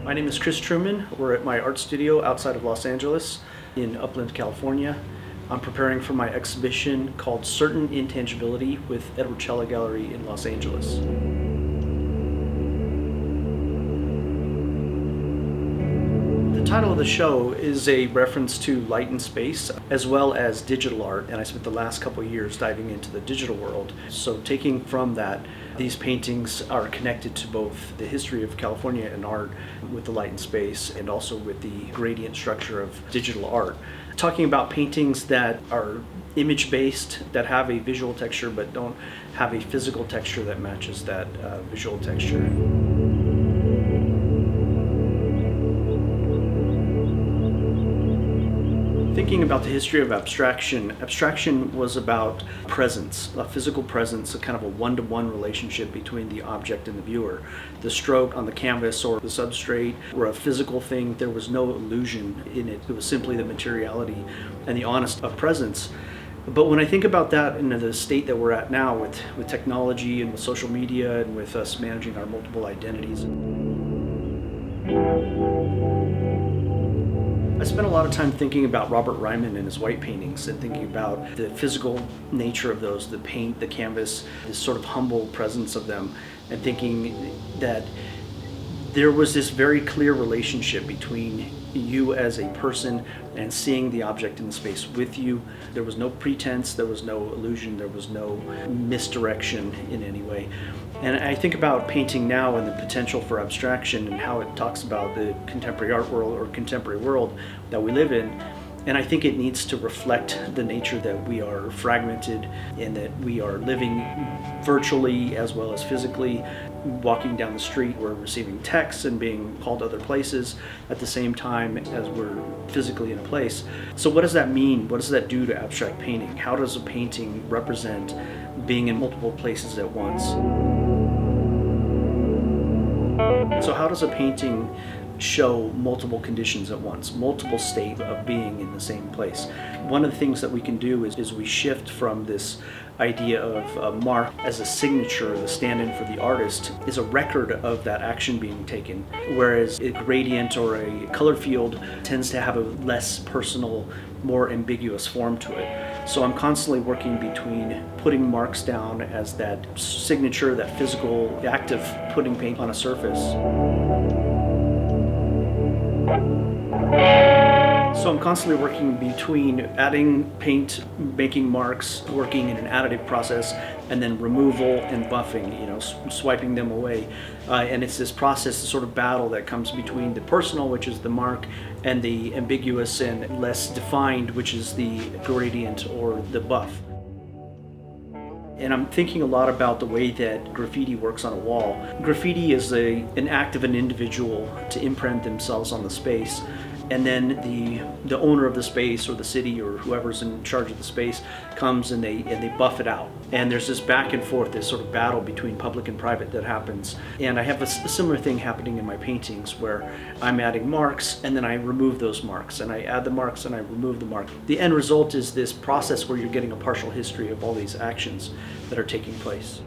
My name is Chris Trueman. We're at my art studio outside of Los Angeles in Upland, California. I'm preparing for my exhibition called Certain Intangibility with Edward Cella Gallery in Los Angeles. The title of the show is a reference to light and space as well as digital art, and I spent the last couple of years diving into the digital world. So taking from that, these paintings are connected to both the history of California and art with the light and space and also with the gradient structure of digital art. Talking about paintings that are image-based, that have a visual texture but don't have a physical texture that matches that visual texture. Thinking about the history of abstraction, abstraction was about presence, a physical presence, a kind of a one-to-one relationship between the object and the viewer. The stroke on the canvas or the substrate were a physical thing. There was no illusion in it. It was simply the materiality and the honesty of presence. But when I think about that in the state that we're at now with technology and with social media and with us managing our multiple identities, I spent a lot of time thinking about Robert Ryman and his white paintings and thinking about the physical nature of those, the paint, the canvas, this sort of humble presence of them, and thinking that there was this very clear relationship between you as a person and seeing the object in the space with you. There was no pretense, there was no illusion, there was no misdirection in any way. And I think about painting now and the potential for abstraction and how it talks about the contemporary art world or contemporary world that we live in. And I think it needs to reflect the nature that we are fragmented and that we are living virtually as well as physically. Walking down the street, we're receiving texts and being called to other places at the same time as we're physically in a place. So what does that mean? What does that do to abstract painting? How does a painting represent being in multiple places at once? So how does a painting show multiple conditions at once, multiple states of being in the same place? One of the things that we can do is we shift from this idea of a mark as a signature, the stand-in for the artist is a record of that action being taken, whereas a gradient or a color field tends to have a less personal, more ambiguous form to it. So I'm constantly working between putting marks down as that signature, that physical act of putting paint on a surface. So I'm constantly working between adding paint, making marks, working in an additive process, and then removal and buffing, swiping them away. And it's this process, this sort of battle that comes between the personal, which is the mark, and the ambiguous and less defined, which is the gradient or the buff. And I'm thinking a lot about the way that graffiti works on a wall. Graffiti is an act of an individual to imprint themselves on the space. And then the owner of the space or the city or whoever's in charge of the space comes and they buff it out. And there's this back and forth, this sort of battle between public and private that happens. And I have a similar thing happening in my paintings where I'm adding marks and then I remove those marks, and I add the marks and I remove the mark. The end result is this process where you're getting a partial history of all these actions that are taking place.